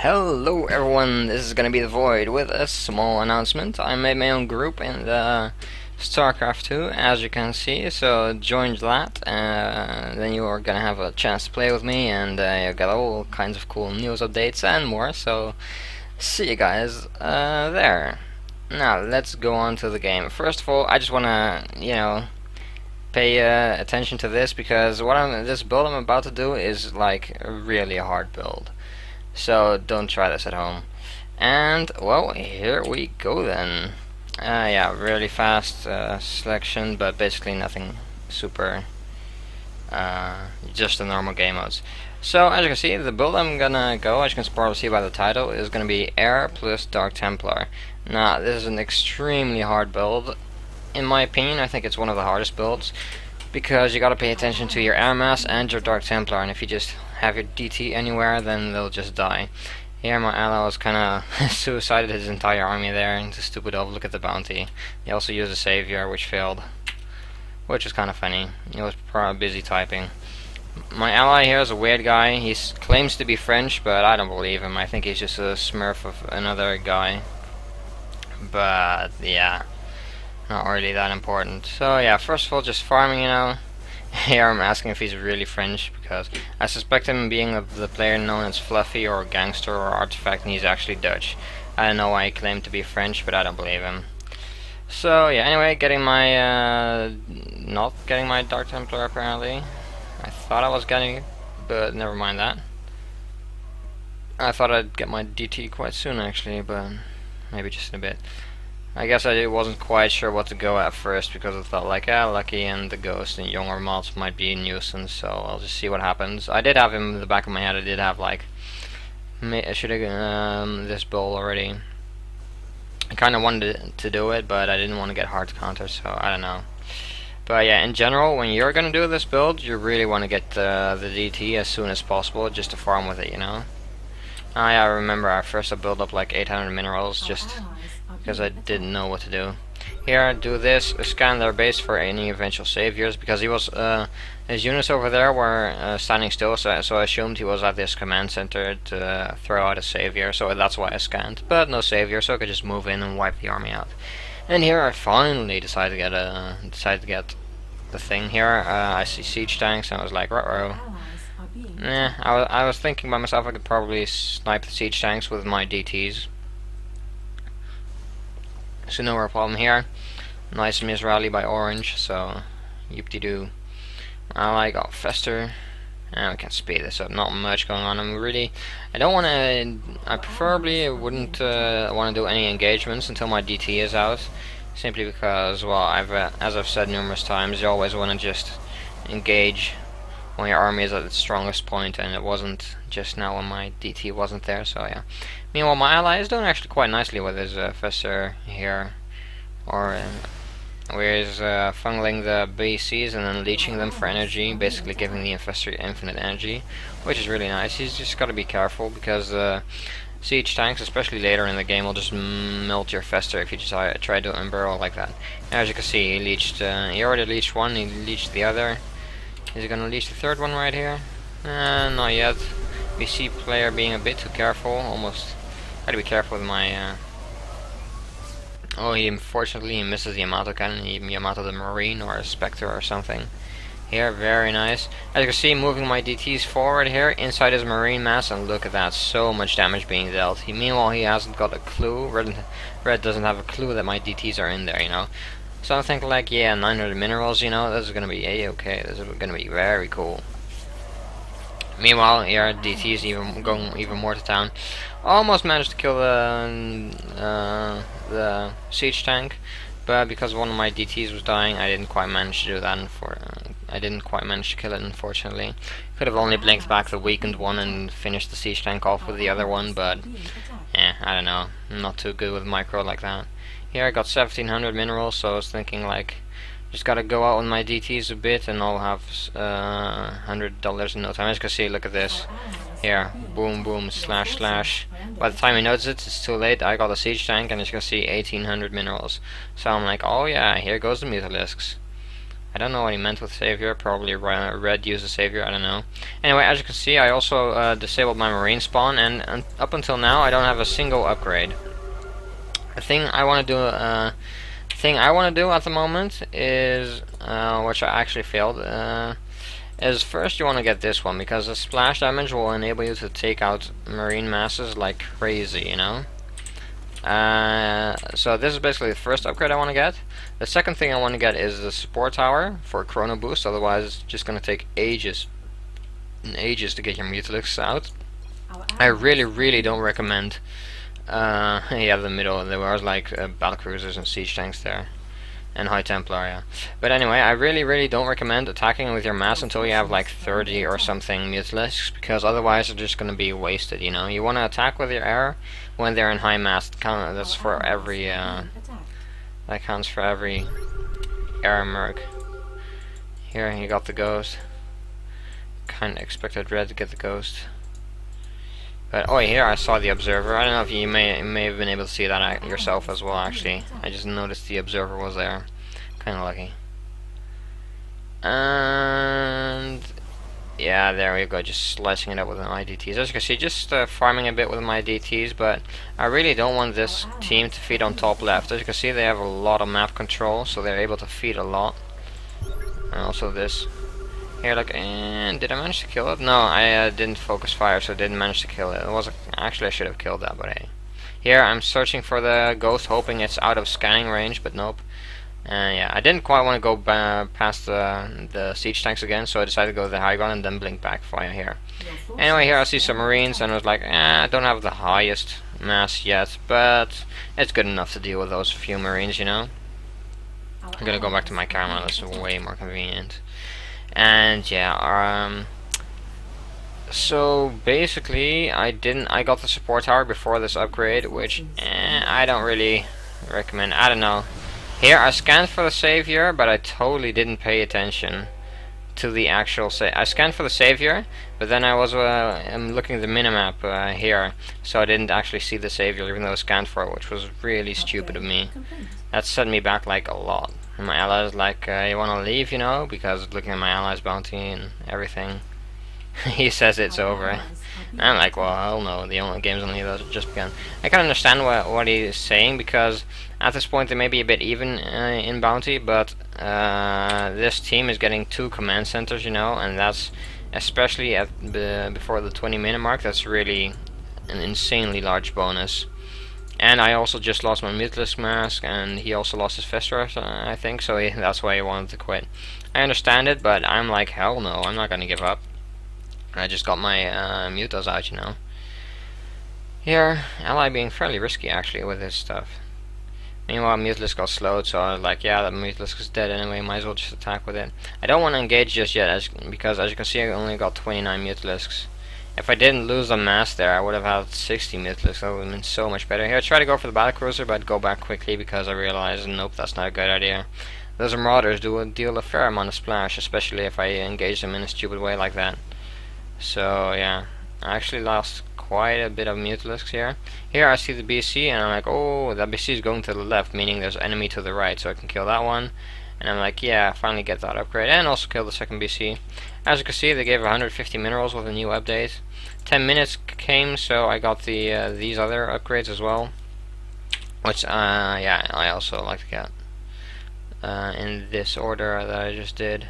Hello everyone, this is gonna be the Void with a small announcement. I made my own group in the Starcraft 2, as you can see, so join that, then you are gonna have a chance to play with me, and you get all kinds of cool news updates and more, so see you guys there. Now, let's go on to the game. First of all, I just wanna, pay attention to this, because this build I'm about to do is like really a hard build. So don't try this at home. And well, here we go then. Yeah, really fast selection, but basically nothing super. Just the normal game modes. So as you can see, the build I'm gonna go, as you can probably see by the title, is gonna be Air plus Dark Templar. Now this is an extremely hard build. In my opinion, I think it's one of the hardest builds, because you gotta pay attention to your air mass and your Dark Templar, and if you just have your DT anywhere, then they'll just die. Here my ally was kinda suicided his entire army there into stupid look at the bounty. He also used a savior, which failed, which was kinda funny. He was probably busy typing. My ally here is a weird guy. He claims to be French, but I don't believe him. I think he's just a smurf of another guy. But yeah, not really that important. So yeah, first of all, just farming, Here I'm asking if he's really French, because I suspect him being the player known as Fluffy or Gangster or Artifact, and he's actually Dutch. I don't know why he claimed to be French, but I don't believe him. So yeah, anyway, not getting my Dark Templar apparently. I thought I was getting it, but never mind that. I thought I'd get my DT quite soon actually, but maybe just in a bit. I guess I wasn't quite sure what to go at first, because I thought like, Lucky and the Ghost and younger mods might be a nuisance, so I'll just see what happens. I did have him in the back of my head. I did have like, I should have this build already. I kind of wanted to do it, but I didn't want to get hard counter, so I don't know. But yeah, in general, when you're gonna do this build, you really want to get the DT as soon as possible, just to farm with it, Yeah, I remember I built up like 800 minerals just because I didn't know what to do. Here, do this, scan their base for any eventual saviors, because he was, his units over there were standing still, so I assumed he was at this command center to throw out a savior, so that's why I scanned. But no savior, so I could just move in and wipe the army out. And here I finally decided to get the thing here. I see siege tanks, and I was like, ruh-roh. I was thinking by myself I could probably snipe the siege tanks with my DTs. So no real problem here. Nice miss rally by Orange, so yoop-de-doo. I got Fester, and we can speed this up. Not much going on. I preferably wouldn't want to do any engagements until my DT is out, simply because, well, as I've said numerous times, you always want to just engage when your army is at its strongest point, and it wasn't just now when my DT wasn't there, so yeah. Meanwhile, my ally is doing actually quite nicely with his Fester here, where he's funneling the BCs and then leeching them for energy, basically giving the Infestor infinite energy, which is really nice. He's just got to be careful, because siege tanks, especially later in the game, will just melt your Fester if you just try to unburrow like that. As you can see, he already leeched one, he leeched the other. Is he gonna leech the third one right here? Not yet. We see player being a bit too careful, almost. Gotta be careful with my. Oh, unfortunately he misses the Yamato cannon, Yamato the Marine or a Spectre or something. Here, very nice. As you can see, moving my DTs forward here, inside his Marine mass, and look at that, so much damage being dealt. Meanwhile, he hasn't got a clue, Red doesn't have a clue that my DTs are in there, So I'm thinking like, yeah, 900 minerals, this is gonna be a-okay, this is gonna be very cool. Meanwhile, here, DT is going even more to town. Almost managed to kill the siege tank, but because one of my DTs was dying, I didn't quite manage to do that. I didn't quite manage to kill it, unfortunately. Could have only blinked back the weakened one and finished the siege tank off with the other one, but I don't know. I'm not too good with micro like that. Here I got 1700 minerals, so I was thinking like, just gotta go out with my DTs a bit and I'll have $100 in no time. As you can see, look at this. Here, boom, boom, slash, slash. By the time he notices it, it's too late. I got a siege tank, and as you can see, 1800 minerals. So I'm like, oh yeah, here goes the Mutalisks. I don't know what he meant with savior. Probably red uses savior. I don't know. Anyway, as you can see, I also disabled my marine spawn, and up until now, I don't have a single upgrade. The thing I want to do, at the moment is, which I actually failed, is first you want to get this one, because the splash damage will enable you to take out marine masses like crazy, you know. So this is basically the first upgrade I want to get. The second thing I want to get is the support tower for chrono boost, otherwise it's just going to take ages and ages to get your Mutalisks out. I really don't recommend the middle. There was like battle cruisers and siege tanks there, and High Templar, yeah. But anyway, I really don't recommend attacking with your mass until you have like 30 or something Mutalisks, because otherwise they're just going to be wasted, you know. You want to attack with your air when they're in high mass. That's for every, that counts for every air merc. Here, you got the ghost. Kinda expected red to get the ghost. But oh, here I saw the observer. I don't know if you may have been able to see that yourself as well. Actually, I just noticed the observer was there. Kind of lucky. And yeah, there we go. Just slicing it up with my DTs. As you can see, just farming a bit with my DTs. But I really don't want this team to feed on top left. As you can see, they have a lot of map control, so they're able to feed a lot. And also this. Here, like, and did I manage to kill it? No, I didn't focus fire, so I didn't manage to kill it. It was actually I should have killed that, but hey. Here, I'm searching for the ghost, hoping it's out of scanning range, but nope. Yeah, I didn't quite want to go past the siege tanks again, so I decided to go to the high ground and then blink back fire here. Anyway, here I see some marines, and I was like, I don't have the highest mass yet, but it's good enough to deal with those few marines, you know. I'm gonna go back to my camera. That's way more convenient. And yeah, so basically I got the support tower before this upgrade, which I don't really recommend. I don't know. Here I scanned for the savior, but I totally didn't pay attention to the actual I scanned for the savior, but then I was I'm looking at the minimap here, so I didn't actually see the savior even though I scanned for it, which was really stupid of me. That set me back like a lot. And my allies like, you wanna leave, you know, because looking at my allies bounty and everything, he says it's over. And I'm like, well, hell no, the game's only just begun. I can understand what he's saying, because at this point they may be a bit even in bounty, but this team is getting 2 command centers, you know, and that's, especially at before the 20-minute mark, that's really an insanely large bonus. And I also just lost my Mutalisk mask, and he also lost his Fester, I think, so that's why he wanted to quit. I understand it, but I'm like, hell no, I'm not gonna give up. I just got my Mutas out, you know. Here, ally being fairly risky actually with his stuff. Meanwhile, Mutalisk got slowed, so I was like, yeah, that Mutalisk is dead anyway, might as well just attack with it. I don't want to engage just yet, because as you can see, I only got 29 Mutalisks. If I didn't lose the mass there, I would have had 60 Mutalisks. That would have been so much better. Here, I try to go for the battlecruiser, but go back quickly because I realized, nope, that's not a good idea. Those marauders deal a fair amount of splash, especially if I engage them in a stupid way like that. So yeah, I actually lost quite a bit of Mutalisks here. Here I see the BC, and I'm like, oh, that BC is going to the left, meaning there's enemy to the right, so I can kill that one. And I'm like, yeah, finally get that upgrade, and also kill the second BC. As you can see, they gave 150 minerals with a new update. 10 minutes came, so I got the these other upgrades as well, which yeah, I also like to get in this order that I just did.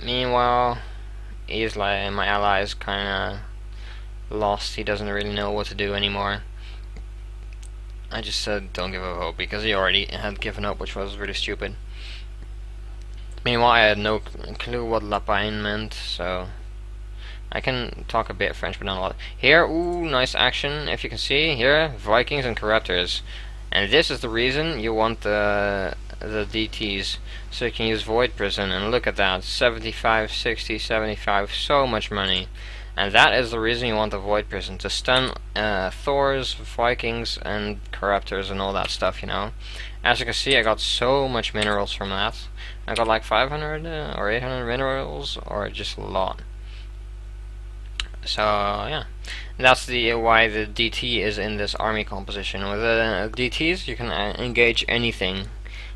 Meanwhile, he's like, my ally is kind of lost. He doesn't really know what to do anymore. I just said don't give up hope, because he already had given up, which was really stupid. Meanwhile, I had no clue what lapine meant, so I can talk a bit French, but not a lot. Here, ooh, nice action. If you can see here, Vikings and Corruptors, and this is the reason you want the DTs, so you can use Void Prison. And look at that, 75, 60, 75, so much money. And that is the reason you want the Void Prison, to stun Thors, Vikings, and Corruptors and all that stuff, you know. As you can see, I got so much minerals from that. I got like 500 or 800 minerals, or just a lot. So yeah, that's why the DT is in this army composition. With the DTs, you can engage anything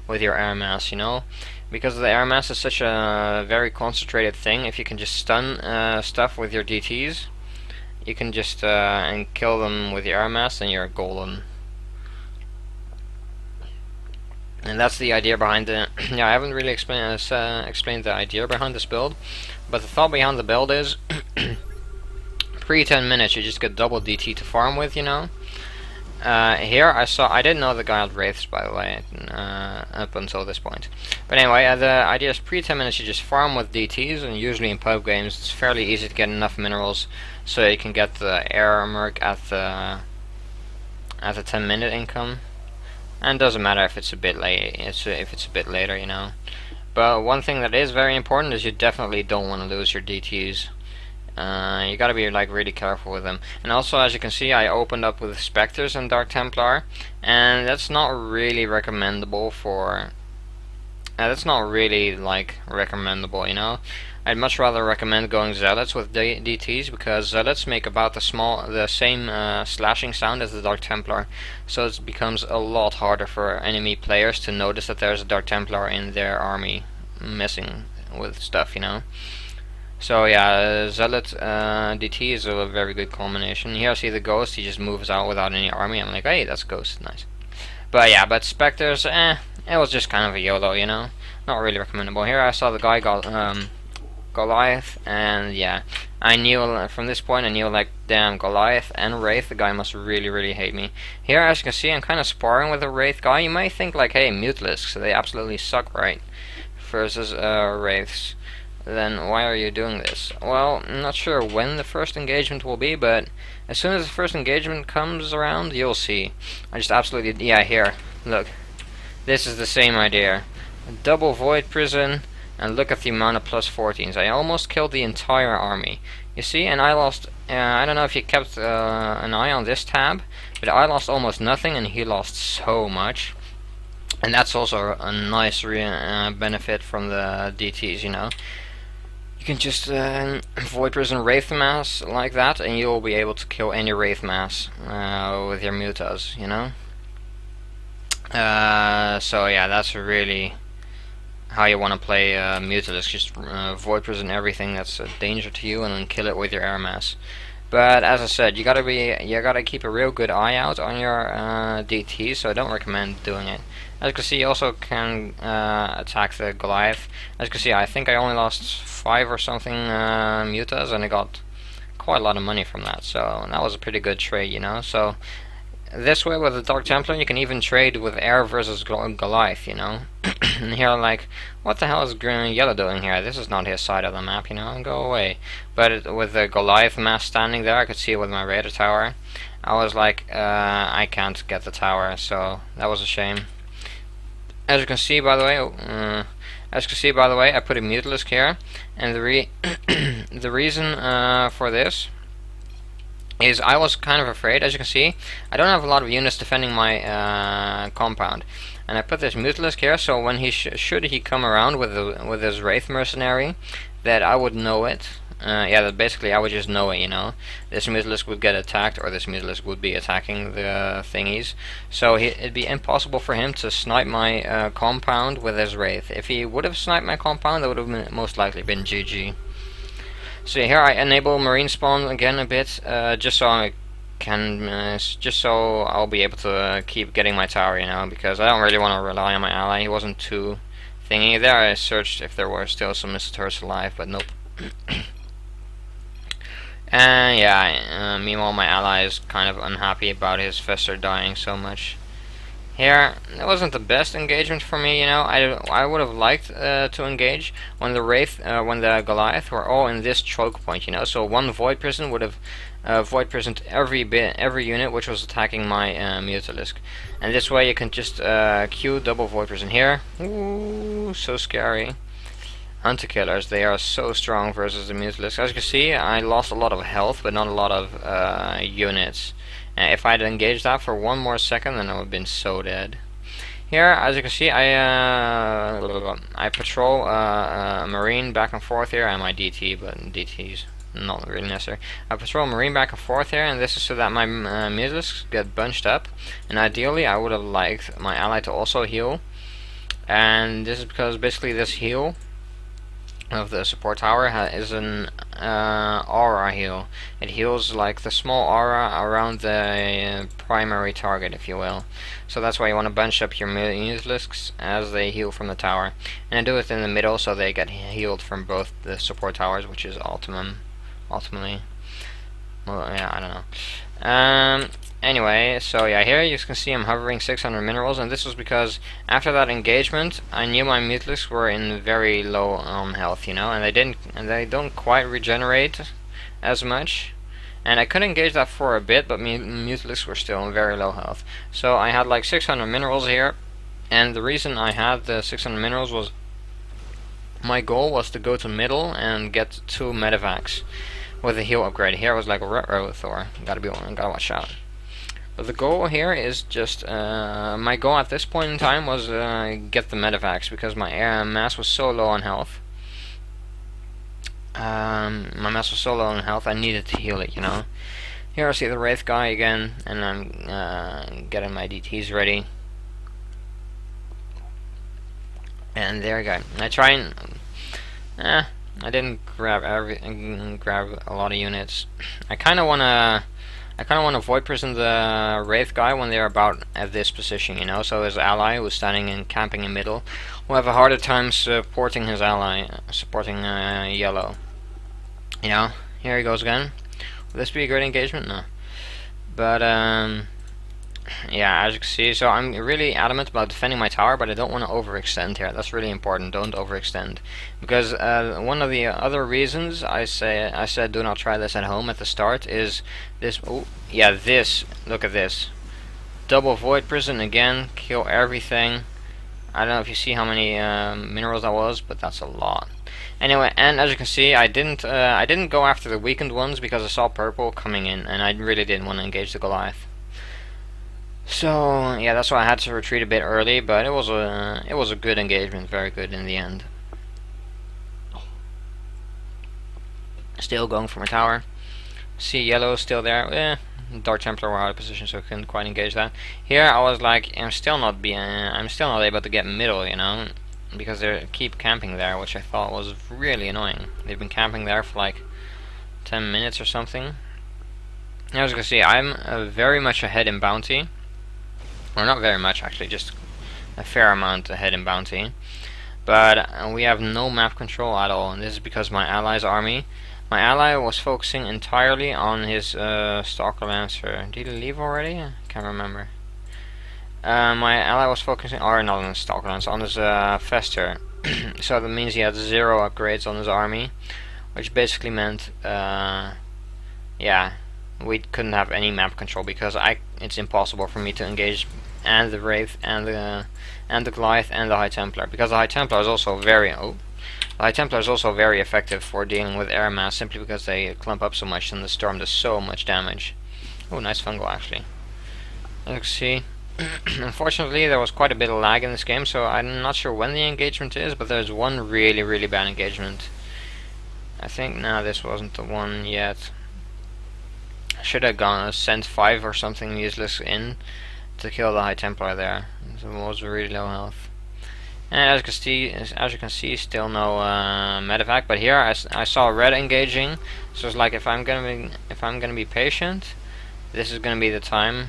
with your air mass, you know, because the air mass is such a very concentrated thing. If you can just stun stuff with your DTs, you can just and kill them with your air mass, and you're golden. And that's the idea behind the. Yeah, I haven't really explained the idea behind this build, but the thought behind the build is pre 10 minutes you just get double DT to farm with, you know. Here I didn't know the guy had Wraiths, by the way, up until this point. But anyway, the idea is pre 10 minutes you just farm with DTs, and usually in pub games it's fairly easy to get enough minerals so you can get the air merc at the 10-minute income. And it doesn't matter if it's a bit late, if it's a bit later, you know. But one thing that is very important is you definitely don't want to lose your DTs. You gotta be like really careful with them. And also, as you can see, I opened up with Spectres and Dark Templar, and that's not really recommendable for. That's not really like recommendable, you know. I'd much rather recommend going Zealots with DTs, because Zealots make about the same slashing sound as the Dark Templar, so it becomes a lot harder for enemy players to notice that there's a Dark Templar in their army messing with stuff, you know. So yeah, Zealot DT is a very good combination. Here I see the Ghost, he just moves out without any army. I'm like, hey, that's Ghost, nice. But yeah, but Spectres, it was just kind of a YOLO, you know. Not really recommendable. Here I saw the guy got Goliath, and yeah, I knew from this point, I knew like, damn, Goliath and Wraith, the guy must really hate me. Here, as you can see, I'm kind of sparring with a Wraith guy. You might think like, hey, Mutalisks, they absolutely suck, right? Versus Wraiths. Then why are you doing this? Well, I'm not sure when the first engagement will be, but as soon as the first engagement comes around, you'll see. I just absolutely, yeah, here, look. This is the same idea. Double Void Prison, and look at the amount of plus 14s. I almost killed the entire army. You see, and I lost, I don't know if you kept an eye on this tab, but I lost almost nothing and he lost so much. And that's also a nice benefit from the DTs, you know. You can just Void Prison Wraith Mass like that, and you'll be able to kill any Wraith Mass with your mutas, you know. So yeah, that's really how you want to play Mutalisks. Just Void Prison everything that's a danger to you, and then kill it with your air mass. But as I said, you gotta keep a real good eye out on your DT. So I don't recommend doing it. As you can see, you also can attack the Goliath. As you can see, I think I only lost 5 or something mutas, and I got quite a lot of money from that. So that was a pretty good trade, you know. So this way with the Dark Templar, you can even trade with air versus Goliath, you know. And here I'm like, what the hell is green and yellow doing here? This is not his side of the map, you know, and go away. But with the Goliath mass standing there, I could see it with my radar tower. I was like, I can't get the tower, so that was a shame. As you can see, by the way, I put a Mutalisk here, and the reason for this is I was kind of afraid. As you can see, I don't have a lot of units defending my compound, and I put this Mutalisk here, so when he should he come around with his Wraith mercenary, that I would know it. Yeah, that basically I would just know it, you know. This Mutalisk would get attacked, or this Mutalisk would be attacking the thingies. So it'd be impossible for him to snipe my compound with his Wraith. If he would have sniped my compound, that would have most likely been GG. So here I enable marine spawn again a bit, just so I can, just so I'll be able to keep getting my tower, you know, because I don't really want to rely on my ally. He wasn't too thingy there. I searched if there were still some Misters alive, but nope. And yeah, meanwhile my ally is kind of unhappy about his Fester dying so much. Here, it wasn't the best engagement for me, you know. I would have liked to engage when the Wraith, when the Goliath were all in this choke point, you know. So one Void Prison would have Void Prisoned every unit which was attacking my Mutalisk, and this way you can just queue double Void Prison here. Ooh, so scary. Hunter Killers, they are so strong versus the Mutalisk. As you can see, I lost a lot of health, but not a lot of units. If I'd engaged that for one more second, then I would have been so dead. Here, as you can see, I patrol Marine back and forth here, and my DT, but DT's not really necessary. I patrol Marine back and forth here, and this is so that my Mutalisks get bunched up. And ideally, I would have liked my ally to also heal. And this is because basically this heal of the support tower is an aura heal. It heals like the small aura around the primary target, if you will. So that's why you want to bunch up your Mutalisks as they heal from the tower, and do it in the middle so they get healed from both the support towers, which is ultimately. Well, yeah, I don't know. Anyway, so yeah, here you can see I'm hovering 600 minerals, and this was because after that engagement, I knew my Mutalisks were in very low health, you know, and they don't quite regenerate as much, and I could engage that for a bit, but Mutalisks were still in very low health. So I had like 600 minerals here, and the reason I had the 600 minerals was my goal was to go to middle and get 2 medevacs with a heal upgrade. Here I was like a Wraith, or gotta watch out. But the goal here is just, my goal at this point in time was get the medevacs, because my mass was so low on health. My mass was so low on health, I needed to heal it, you know. Here I see the Wraith guy again, and I'm getting my DTs ready. And there we go. I try and, I didn't grab a lot of units. I kind of want to void prison the Wraith guy when they're about at this position, you know, so his ally who's standing and camping in middle will have a harder time supporting his ally, supporting yellow. You know, here he goes again. Will this be a great engagement? No. But, yeah, as you can see, so I'm really adamant about defending my tower, but I don't want to overextend here. That's really important. Don't overextend, because one of the other reasons I said do not try this at home at the start is this. Oh, yeah, this. Look at this. Double void prison again. Kill everything. I don't know if you see how many minerals that was, but that's a lot. Anyway, and as you can see, I didn't go after the weakened ones because I saw purple coming in, and I really didn't want to engage the Goliath. So yeah, that's why I had to retreat a bit early, but it was a good engagement, very good in the end. Still going for my tower. See yellow still there. Dark Templar were out of position, so I couldn't quite engage that. Here I was like, I'm still not able to get middle, you know, because they keep camping there, which I thought was really annoying. They've been camping there for like 10 minutes or something. As you can see, I'm very much ahead in bounty. Or not very much, actually, just a fair amount ahead in bounty. But we have no map control at all, and this is because my ally's army. My ally was focusing entirely on his Stalker Lancer. Did he leave already? I can't remember. My ally was focusing, or not on his Stalker Lancer, on his Fester. So that means he had 0 upgrades on his army, which basically meant, yeah, we couldn't have any map control because it's impossible for me to engage and the Wraith and the Goliath and the High Templar, because the High Templar is also very effective for dealing with air mass, simply because they clump up so much and the storm does so much damage. Oh, nice fungal actually. Let's see. Unfortunately, there was quite a bit of lag in this game, so I'm not sure when the engagement is, but there's one really bad engagement. I think this wasn't the one yet. Should have sent 5 or something useless in to kill the High Templar there. It was really low health. And as you can see, still no medevac. But here I saw red engaging, so it's like if I'm gonna be patient, this is gonna be the time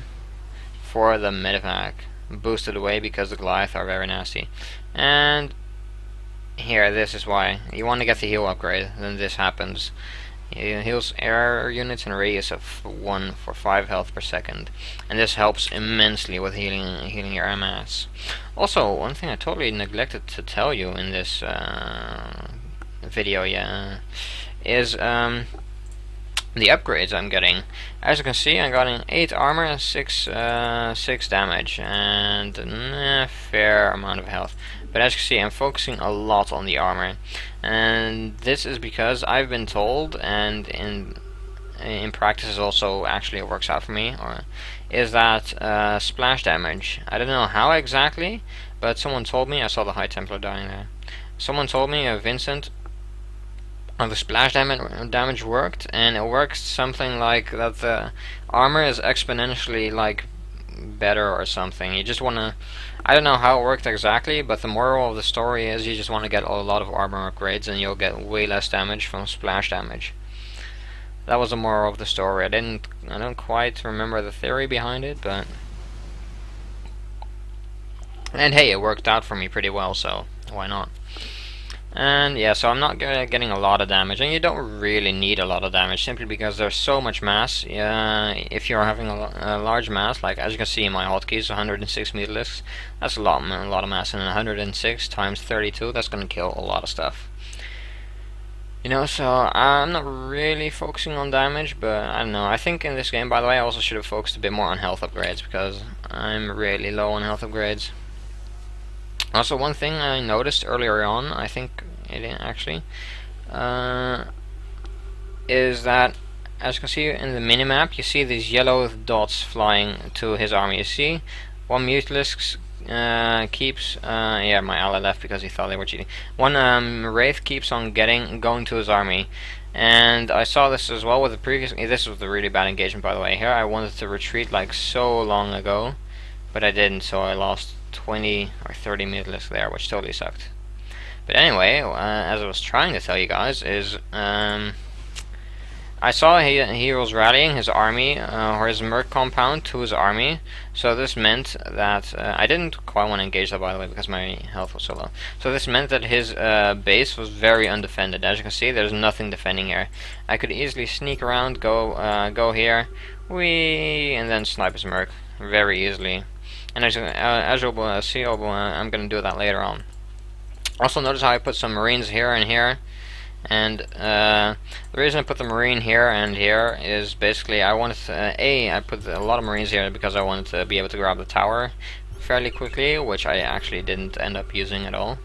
for the medevac. Boosted away because the Goliath are very nasty. And here, this is why you want to get the heal upgrade. Then this happens. It heals air units in a radius of 1 for 5 health per second, and this helps immensely with healing your MS. Also, one thing I totally neglected to tell you in this video, is the upgrades I'm getting. As you can see, I'm getting 8 armor and 6 damage, and a fair amount of health. But as you can see, I'm focusing a lot on the armor, and this is because I've been told, and in practice also actually it works out for me, is that splash damage. I don't know how exactly, but someone told me. I saw the High Templar dying there. Someone told me, Vincent, the splash damage worked, and it works something like that the armor is exponentially like better or something. You just want to, I don't know how it worked exactly, but the moral of the story is you just want to get a lot of armor upgrades and you'll get way less damage from splash damage. That was the moral of the story. I don't quite remember the theory behind it, but... And hey, it worked out for me pretty well, so why not? And yeah, so I'm not getting a lot of damage, and you don't really need a lot of damage simply because there's so much mass. If you're having a large mass, like as you can see in my hotkeys, 106 Mutalisks, that's a lot of mass, and 106 times 32, that's gonna kill a lot of stuff. You know, so I'm not really focusing on damage, but I don't know. I think in this game, by the way, I also should have focused a bit more on health upgrades because I'm really low on health upgrades. Also, one thing I noticed earlier on, I think it actually, is that, as you can see in the minimap, you see these yellow dots flying to his army. You see, one Mutalisk keeps, yeah, my ally left because he thought they were cheating. One Wraith keeps on going to his army. And I saw this as well with the previous, this was the really bad engagement, by the way. Here I wanted to retreat like so long ago, but I didn't, so I lost 20 or 30 Mutalisks there, which totally sucked. But anyway, as I was trying to tell you guys, is I saw he was rallying his army, or his merc compound to his army, so this meant that, I didn't quite want to engage that, by the way, because my health was so low. So this meant that his base was very undefended. As you can see, there's nothing defending here. I could easily sneak around, go here, and then snipe his merc very easily. And as you'll see, I'm going to do that later on. Also notice how I put some marines here and here. And the reason I put the marine here and here is basically I wanted to, I put a lot of marines here because I wanted to be able to grab the tower fairly quickly, which I actually didn't end up using at all.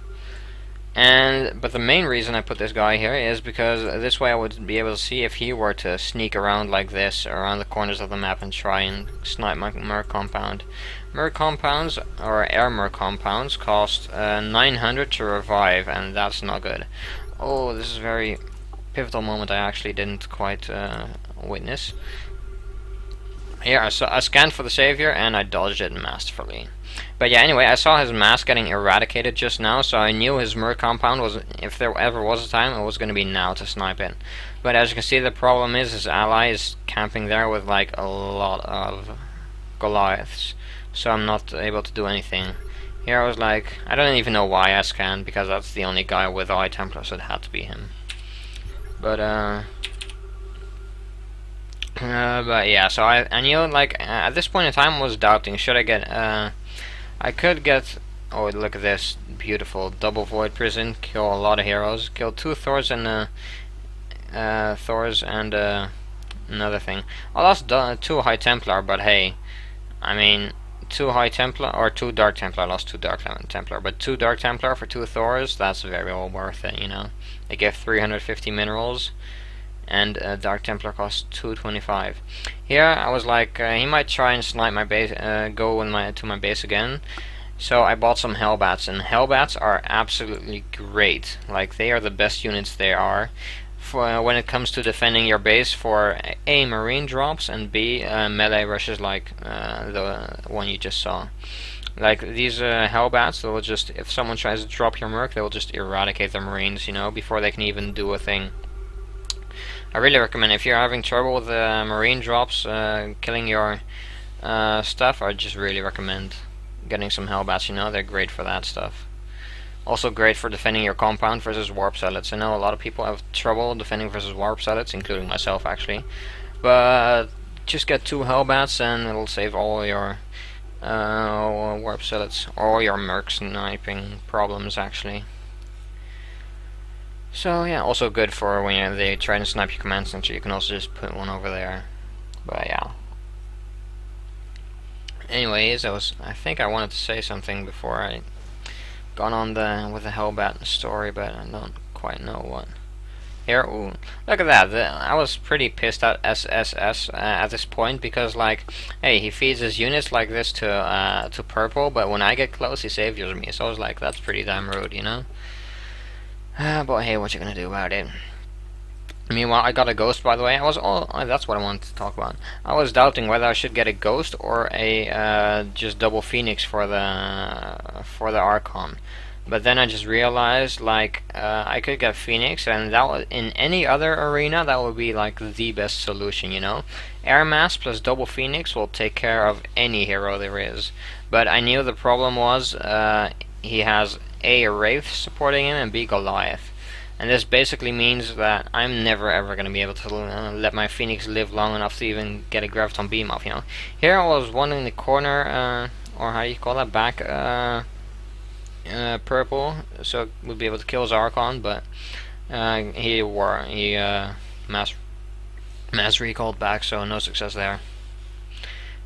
But the main reason I put this guy here is because this way I would be able to see if he were to sneak around like this around the corners of the map and try and snipe my merc compound. Merc compounds, or air merc compounds, cost 900 to revive, and that's not good. Oh, this is a very pivotal moment I actually didn't quite witness. Here, I scanned for the savior and I dodged it masterfully. But yeah, anyway, I saw his mass getting eradicated just now, so I knew his merc compound was, if there ever was a time, it was going to be now to snipe it. But as you can see, the problem is his ally is camping there with like a lot of Goliaths, so I'm not able to do anything. Here I was like, I don't even know why I scanned, because that's the only guy with High Templar, so it had to be him. But yeah, so I knew, like, at this point in time I was doubting, should I get, I could get, oh look at this, beautiful, double void prison, kill a lot of heroes, kill 2 Thors and, another thing. I lost 2 High Templar, but hey, I mean, 2 High Templar, or 2 Dark Templar, I lost 2 Dark Templar, but 2 Dark Templar for 2 Thors, that's very well worth it, you know. They give 350 minerals, and Dark Templar costs 225. Here I was like, he might try and snipe my base, go to my base again. So I bought some Hellbats, and Hellbats are absolutely great. Like, they are the best units there are for when it comes to defending your base for A, marine drops, and B, melee rushes like the one you just saw. Like these Hellbats, they will just, if someone tries to drop your merc, they will just eradicate the marines, you know, before they can even do a thing. I really recommend, if you're having trouble with marine drops killing your stuff, I just really recommend getting some Hellbats, you know, they're great for that stuff. Also great for defending your compound versus warp zealots. I know a lot of people have trouble defending versus warp zealots, including myself actually. But just get 2 Hellbats and it'll save all your warp zealots, all your merc sniping problems actually. So yeah, also good for when they try to snipe your command center, you can also just put one over there. But yeah. Anyways, I think I wanted to say something before I gone on with the Hellbat story, but I don't quite know what. Here, ooh, look at that. I was pretty pissed at SSS at this point, because like, hey, he feeds his units like this to purple, but when I get close, he saviors me. So I was like, that's pretty damn rude, you know. But hey, what you gonna do about it? Meanwhile, I got a ghost, by the way. I was that's what I wanted to talk about. I was doubting whether I should get a ghost or a just double phoenix for the Archon. But then I just realized, like, I could get Phoenix, and that was, in any other arena, that would be like the best solution, you know. Air Mass plus double Phoenix will take care of any hero there is. But I knew the problem was he has A, Wraith supporting him, and B, Goliath. And this basically means that I'm never ever going to be able to let my Phoenix live long enough to even get a Graviton Beam off, you know. Here I was one in the corner, or how do you call that, back, purple, so we'll be able to kill his Archon, but he mass recalled back, so no success there.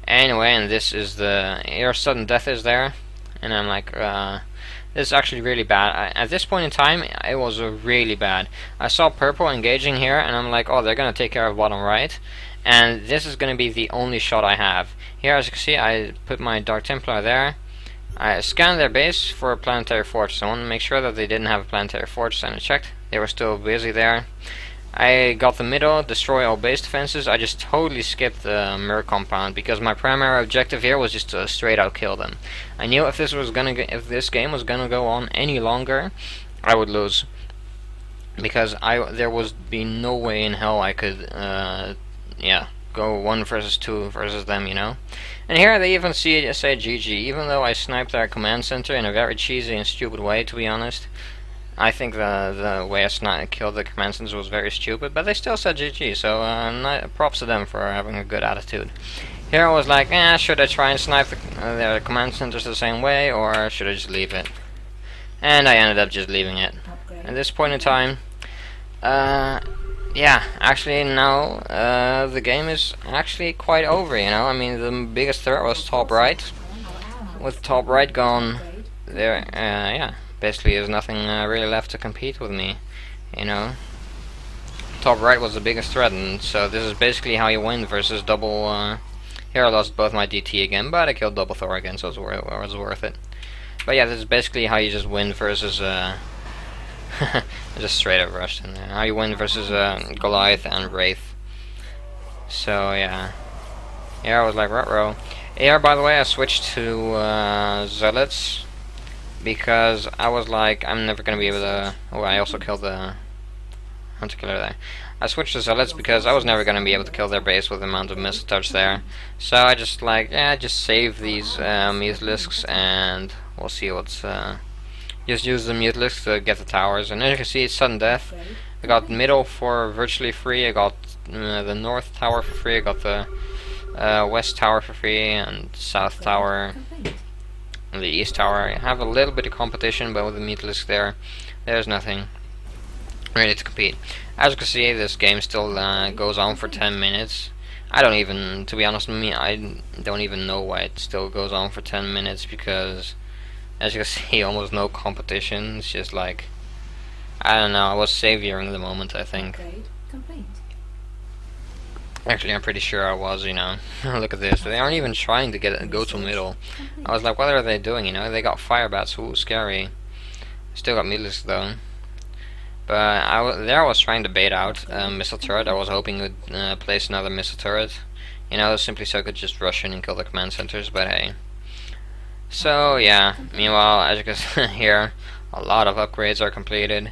Anyway, and this is your sudden death is there, and I'm like, this is actually really bad. At this point in time, it was really bad. I saw purple engaging here, and I'm like, oh, they're gonna take care of bottom right, and this is gonna be the only shot I have. Here, as you can see, I put my Dark Templar there. I scanned their base for a planetary fortress. I wanted to make sure that they didn't have a planetary fortress, and I checked. They were still busy there. I got the middle, destroy all base defenses. I just totally skipped the Mer compound because my primary objective here was just to straight out kill them. I knew if this game was gonna go on any longer, I would lose, because there was be no way in hell I could go 1 versus 2 versus them, you know. And here they even say GG, even though I sniped their command center in a very cheesy and stupid way, to be honest. I think the way I killed the command center was very stupid, but they still said GG, so props to them for having a good attitude. Here I was like, should I try and snipe their command centers the same way, or should I just leave it? And I ended up just leaving it. At this point in time, yeah, actually now the game is actually quite over, you know. I mean, the biggest threat was top right. With top right gone, there, yeah, basically there's nothing really left to compete with me, you know. Top right was the biggest threat, and so this is basically how you win versus double. Here I lost both my DT again, but I killed double Thor again, so it was worth it. But yeah, this is basically how you just win versus I just straight up rushed in there. How you win versus Goliath and Wraith. So yeah. Here I was like, ruh-roh. Here, by the way, I switched to Zealots, because I was like, I'm never gonna be able to. Oh, I also killed the Hunter Killer there. I switched to Zealots because I was never gonna be able to kill their base with the amount of missile touch there. So I just like, just save these Mutalisks, and we'll see what's. Just use the Mutalisks to get the towers, and as you can see, it's sudden death. I got middle for virtually free. I got the north tower for free. I got the west tower for free, and south tower. The east tower. I have a little bit of competition, but with the Mutalisk there's nothing ready to compete. As you can see, this game still goes on for 10 minutes. I don't even, to be honest with me, I don't even know why it still goes on for 10 minutes, because as you can see, almost no competition. It's just like, I don't know, I was savior in the moment, I think. Actually, I'm pretty sure I was, you know. Look at this. They aren't even trying to go to middle. I was like, what are they doing, you know? They got fire bats, ooh, scary. Still got Mutalisks, though. But I was trying to bait out a missile turret. I was hoping it would place another missile turret. You know, simply so I could just rush in and kill the command centers, but hey. So, yeah. Meanwhile, as you can see here, a lot of upgrades are completed.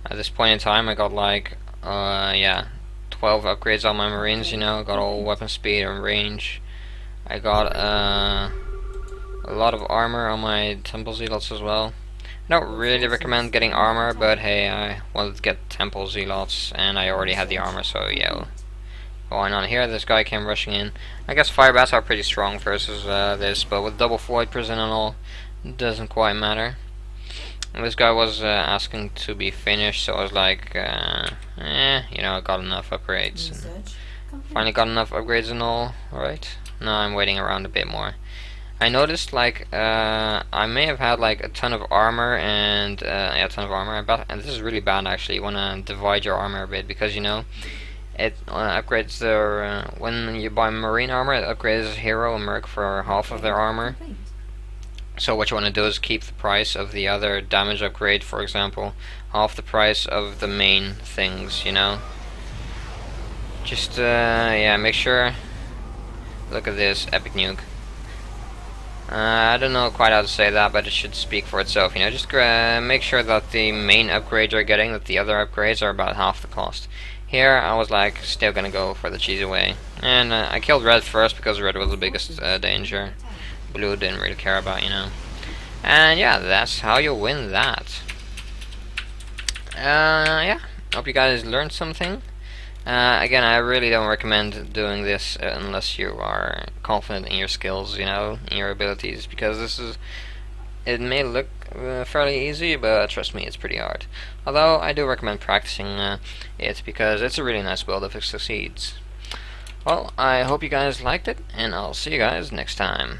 At this point in time, I got like, 12 upgrades on my Marines, you know. Got all weapon speed and range. I got a lot of armor on my Temple Zealots as well. I don't really recommend getting armor, but hey, I wanted to get Temple Zealots, and I already had the armor, so yeah. Going on here, this guy came rushing in. I guess fire bats are pretty strong versus this, but with double void prison and all, it doesn't quite matter. And this guy was asking to be finished, so I was like, you know, I got enough upgrades. Finally got enough upgrades and all. Alright, now I'm waiting around a bit more. I noticed like I may have had like a ton of armor and a ton of armor, and this is really bad actually. You want to divide your armor a bit, because you know it upgrades their when you buy marine armor, it upgrades hero and merc for half of their armor. So what you want to do is keep the price of the other damage upgrade, for example, half the price of the main things, you know. Just yeah, make sure. Look at this epic nuke. I don't know quite how to say that, but it should speak for itself. You know, just make sure that the main upgrades you're getting, that the other upgrades are about half the cost. Here, I was like, still gonna go for the cheesy way. And I killed red first because red was the biggest danger. Blue didn't really care about, you know. And yeah, that's how you win that. Yeah, hope you guys learned something. Again, I really don't recommend doing this unless you are confident in your skills, you know, in your abilities, because it may look fairly easy, but trust me, it's pretty hard. Although, I do recommend practicing it, because it's a really nice build if it succeeds. Well, I hope you guys liked it, and I'll see you guys next time.